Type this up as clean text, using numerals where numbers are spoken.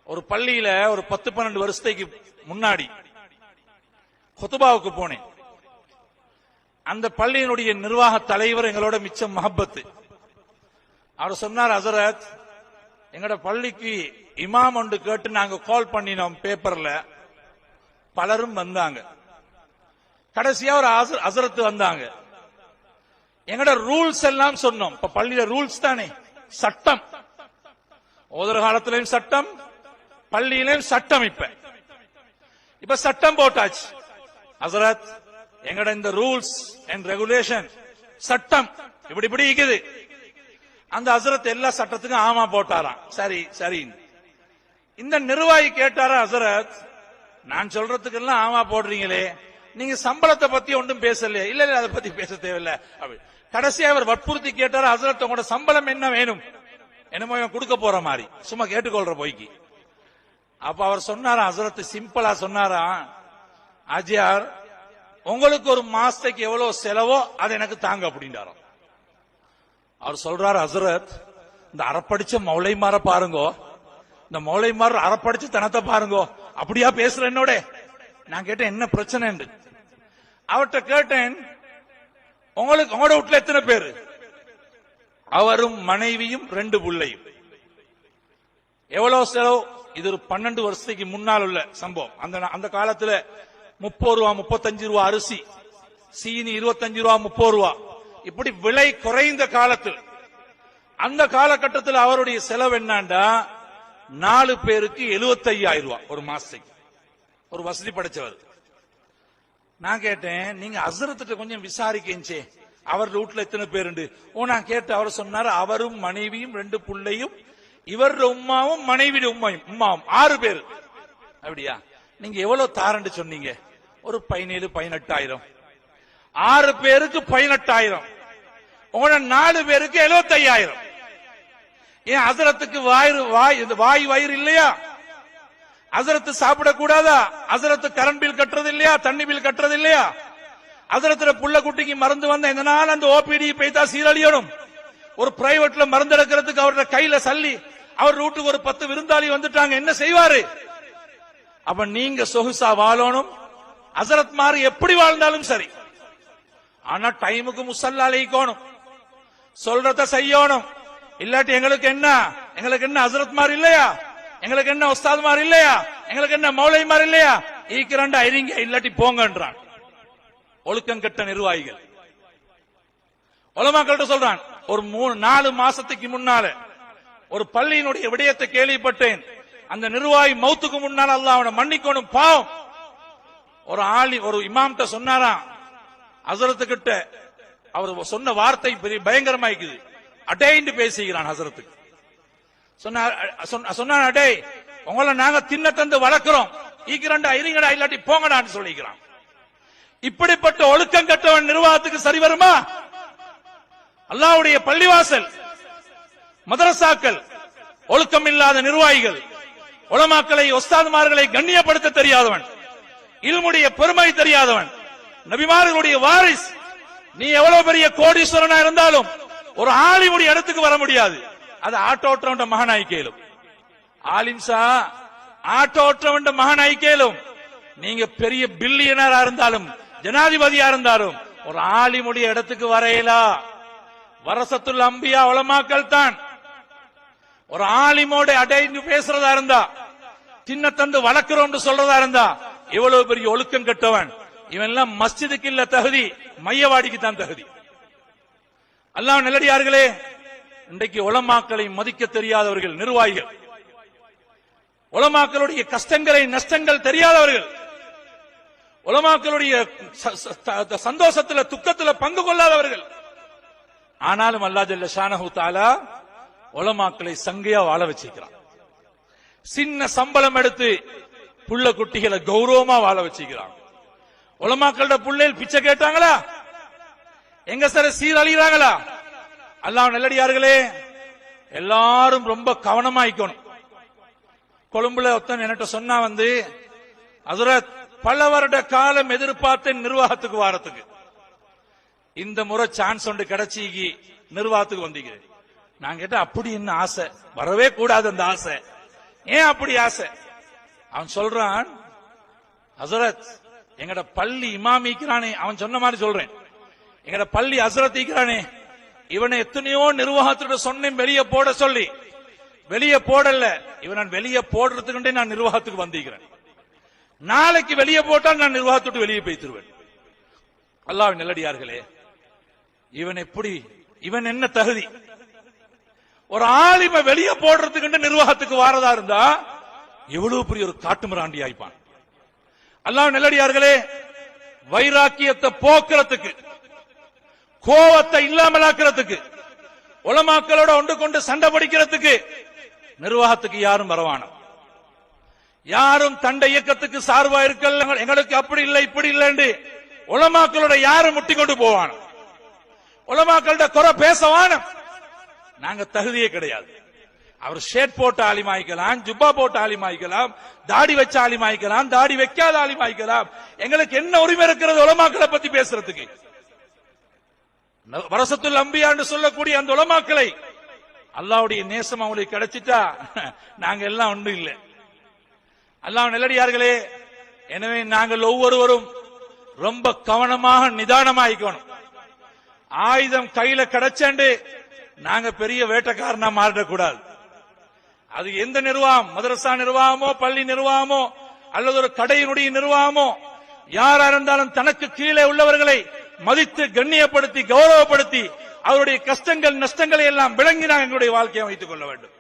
ஒரு பள்ளியில ஒரு 10-12 வருஷத்துக்கு முன்னாடி குத்துபாவுக்கு போனேன். அந்த பள்ளியினுடைய நிர்வாக தலைவர் எங்களோட மிச்சம் மஹப்பத்து. அவர் சொன்னார், ஹசரத், எங்கட பள்ளிக்கு இமாம் ஒன்று கேட்டு நாங்க கால் பண்ணினோம் பேப்பர்ல, பலரும் வந்தாங்க. கடைசியா ஒரு ஹசரத் வந்தாங்க. எங்கட ரூல்ஸ் எல்லாம் சொன்னோம். இப்ப பள்ளியில ரூல்ஸ் தானே, சட்டம். ஓதுற காலத்திலையும் சட்டம், பள்ளியிலையும் சட்டம். இப்ப சட்டம் போட்டாச்சு. ஹசரத், எங்கட இந்த ரூல்ஸ் அண்ட் ரெகுலேஷன் சட்டம் இப்படி இப்படி இருக்குது. அந்த ஹசரத் எல்லா சட்டத்துக்கும் ஆமா போட்டாராம். சரி சரி. இந்த நிர்வாகி கேட்டாரா, ஹசரத், நான் சொல்றதுக்கு எல்லாம் ஆமா போடுறீங்களே, நீங்க சம்பளத்தை பத்தி ஒன்றும் பேசலையே? இல்ல இல்ல, அதை பத்தி பேச தேவையில்லை. கடைசியா அவர் வற்புறுத்தி கேட்டாரா, ஹசரத், உங்களோட சம்பளம் என்ன வேணும்? என்னமோ கொடுக்க போற மாதிரி சும்மா கேட்டுக்கொள்ற போய்க்கு. அப்ப அவர் சொன்னாரா, ஹசரத் சிம்பிளா சொன்னாரா, ஆஜியார், உங்களுக்கு ஒரு மாசத்துக்கு எவ்வளவு செலவோ அதை எனக்கு தாங்க அப்படின்றாராம். அவர் சொல்றாரு, ஹசரத், இந்த அறப்படிச்ச மௌலைமார பாருங்கோ, இந்த மௌலைமார் அறப்படிச்ச தனத்தை பாருங்கோ, அப்படியா பேசுற என்னோட? நான் கேட்டேன், என்ன பிரச்சனை? அவர்கிட்ட கேட்டேன், உங்களுக்கு உங்களோட வீட்டுல எத்தனை பேரு? அவரும் மனைவியும் 2 பிள்ளையும். எவ்வளவு செலவு? இது ஒரு 12 வருஷத்துக்கு முன்னால் உள்ள சம்பவம். அந்த காலத்துல 30 ரூபா 35 ரூபா அரிசி, சீனி 25 ரூபா 30 ரூபா, இப்படி விலை குறைந்த காலத்தில். அந்த காலகட்டத்தில் அவருடைய செலவு என்னண்டா, 4 பேருக்கு 75,000 ரூபாய் ஒரு மாசத்துக்கு. ஒரு வசதி படைச்சவர். நான் கேட்டேன், நீங்க ஹசரத்திட்ட கொஞ்சம் விசாரிக்கே, அவர் வீட்டுல எத்தனை பேருண்டு? நான் கேட்டு அவர் சொன்னாரு, அவரும் மனைவியும் 2 பிள்ளையும், இவர் உம்மாவும் மனைவி உம்மாவும் 6 பேர். அப்படியா? நீங்க எவ்வளவு தாரண்டு சொன்னீங்க? ஒரு 17-18,000. 6 பேருக்கு 18,000. உங்களோட 4 பேருக்கு 75,000. ஏன் ஹசரத்துக்கு வாய் வயிறு இல்லையா? ஹசரத்து சாப்பிடக்கூடாதா? ஹசரத்து கரண்ட் பில் கட்டுறது இல்லையா? தண்ணி பில் கட்டுறது இல்லையா? ஹசரத்துல புள்ள குட்டிக்கு மருந்து வந்த எந்த நாள் அந்த ஓபிடி போய்தா சீரழியணும். ஒரு பிரைவேட்ல மருந்து எடுக்கிறதுக்கு அவரோட கையில சல்லி, அவர் வீட்டுக்கு ஒரு 10 விருந்தாளி வந்துட்டாங்க, என்ன செய்வாரு? அப்ப நீங்க சொகுசா வாழணும். ஹசரத் மாறு எப்படி வாழ்ந்தாலும் சரி, ஆனா டைமுக்கு முசல்லா அழைக்கணும், சொல்றத செய்யணும். இல்லாட்டி எங்களுக்கு என்ன ஹசரத் மாறு இல்லையா? எங்களுக்கு என்ன உஸ்தாத் மாறு இல்லையா? எங்களுக்கு என்ன மௌலை மாறு இல்லையா? ஈக்கிறண்டா இருங்க, இல்லாட்டி போங்கன்றான். ஒழுக்கம் கெட்ட நிர்வாகிகள். உலமாக்கள்கிட்ட சொல்றான், ஒரு 3-4 மாசத்துக்கு முன்னால ஒரு பள்ளியினுடைய விடயத்தை கேள்விப்பட்டேன். அந்த நிர்வாகி மௌத்துக்கு முன்னால் அல்லாஹ் அவனை மன்னிக்கணும், பாவம். ஒரு இமாம்கிட்ட சொன்னாராம், ஹசரத்துக்கிட்ட. அவர் சொன்ன வார்த்தை பெரிய பயங்கரமாய்க்குது. அடைந்து பேசுகிறான் ஹசரத்துக்கு. சொன்ன அடே, உங்களை நாங்க தின்ன தந்து வளர்க்கிறோம், ஈக்கிறண்டா இருங்கடா, இல்லாட்டி போங்கடான்னு சொல்லிக்கிறான். இப்படிப்பட்ட ஒழுக்கம் கட்டவன் நிர்வாகத்துக்கு சரி வருமா? அல்லாஹ்வுடைய பள்ளிவாசல், மதரசாக்கள், ஒழுக்கம் இல்லாத நிர்வாகிகள், உலமாக்களை உஸ்தாதுமார்களை கண்ணியப்படுத்த தெரியாதவன், இல்முடைய பெருமை தெரியாதவன், நபிமார்களுடைய வாரிஸ். நீ எவ்வளவு பெரிய கோடீஸ்வரனா இருந்தாலும் ஒரு ஆலிமுடைய இடத்துக்கு வர முடியாது. அது ஆட்டோ ஓட்டுறவன் மகனாய் கேளும். ஆலிம்சா ஆட்டோ ஓட்டுறவன் மகனாய் கேளும். நீங்க பெரிய பில்லியனரா இருந்தாலும் ஜனாதிபதியா இருந்தாலும் ஒரு ஆலிமுடைய இடத்துக்கு வரையலா. வரசத்துல் அம்பியா உலமாக்கள் தான். ஒரு ஆலிமோட அடைந்து பேசுறதா இருந்தா, சின்ன தந்து வளர்க்கிறோம் சொல்றதா இருந்தா, எவ்வளவு பெரிய ஒழுக்கம் கட்டவன் இவன் எல்லாம் மஸ்ஜிதுக்கு இல்ல தகுதி, மையவாடிக்கு தான் தகுதி. அல்லாஹ் நல்லடியார்களே, இன்றைக்கு உலமாக்களை மதிக்க தெரியாதவர்கள் நிர்வாகிகள், உலமாக்களுடைய கஷ்டங்களை நஷ்டங்கள் தெரியாதவர்கள், உலமாக்களுடைய சந்தோஷத்துல துக்கத்துல பங்கு கொள்ளாதவர்கள். ஆனாலும் அல்லாஹ் ஜல்ல ஷானஹு தஆலா உலமாக்களை சங்கையா வாழ வச்சிருக்கிறான். சின்ன சம்பளம் எடுத்து புள்ள குட்டிகளை கௌரவமா வாழ வச்சிருக்கிறான். உலமாக்களோட புள்ளைகள் பிச்சை கேட்டாங்களா? எங்க சார் சீரழிகிறாங்களா? அல்லாஹ் நல்லடியார்களே, எல்லாரும் ரொம்ப கவனமாயிக்கணும். கொழும்புல ஒருத்தன் என்கிட்ட சொன்னா, ஹசரத், பல வருட காலம் எதிர்பார்த்த நிர்வாகத்துக்கு வாரத்துக்கு இந்த முறை சான்ஸ் ஒன்று கிடைச்சி நிர்வாகத்துக்கு வந்தீங்க. நான் கேட்டேன், அப்படி என்ன ஆசை? வரவே கூடாது அந்த ஆசை. ஏன் அப்படி ஆசை? அவன் சொல்றான், ஹசரத் எங்கட பள்ளி இமாமிக்கிறானே, அவன் சொன்ன மாதிரி சொல்றேன், எங்கட பள்ளி ஹசரத் இருக்கிறானே, இவனை எத்தனையோ நிர்வாகத்தோட சொன்னேன் வெளியே போட சொல்லி, வெளியே போடல. இவன் வெளியே போடுறதுக்கு நான் நிர்வாகத்துக்கு வந்திருக்கிறேன். நாளைக்கு வெளியே போட்டால் நான் நிர்வாகத்தோடு வெளியே போய்த்திருவேன். அல்லாஹ்வின் நல்லடியார்களே, இவன் எப்படி, இவன் என்ன தகுதி? ஒரு ஆலிம வெளியே போடுறதுக்கு நிர்வாகத்துக்கு வாரதா இருந்தா எவ்வளவு பெரிய ஒரு காட்டுமிராண்டி ஆயிப்பான். அல்லாஹ்வின் நல்லடியார்களே, வைராக்கியத்தை போக்குறதுக்கு, கோவத்தை இல்லாமலாக்குறதுக்கு, உலமாக்களோட ஒன்று கொண்டு சண்டை பிடிக்கிறதுக்கு நிர்வாகத்துக்கு யாரும் வரவான. யாரும் தண்டை இயக்கத்துக்கு சார்பா இருக்கல, எங்களுக்கு அப்படி இல்லை இப்படி இல்லை உலமாக்களோட யாரும் முட்டி கொண்டு போவான. உலமாக்களோட குறை பேசவான. நாங்க தகுதியே கிடையாது. அவர் ஷேட் போட்ட ஆலிமாய்க்கலாம், ஜுப்பா போட்ட ஆலிமாய்க்கலாம், தாடி வச்ச ஆலிமாய்க்கலாம், தாடி வைக்காத ஆலிமாய்க்கலாம். எங்களுக்கு என்ன உரிமை இருக்கிறது உலமாக்களை பத்தி பேசுறதுக்கு? வரசத்துல் அம்பியான்னு சொல்லக்கூடிய அந்த உலமாக்களை அல்லாஹ்வுடைய நேசம் அவங்களுக்கு கிடைச்சிட்டா நாங்க எல்லாம் ஒன்றும் இல்லை. அல்லாஹ் நல்லடியார்களே, எனவே நாங்கள் ஒவ்வொருவரும் ரொம்ப கவனமாக நிதானமாயிக்கணும். ஆயுதம் கையில கிடைச்சண்டு நாங்க பெரிய வேட்டக்காரனா மாறிடக்கூடாது. அது எந்த நிர்வாகம், மதரசா நிர்வாகமோ, பள்ளி நிர்வாகமோ, அல்லது ஒரு கடையினுடைய நிர்வாகமோ, யாரா இருந்தாலும் தனக்கு கீழே உள்ளவர்களை மதித்து கண்ணியப்படுத்தி கௌரவப்படுத்தி அவருடைய கஷ்டங்கள் நஷ்டங்களை எல்லாம் விளங்கி நாங்கள் எங்களுடைய வாழ்க்கையை வைத்துக் கொள்ள வேண்டும்.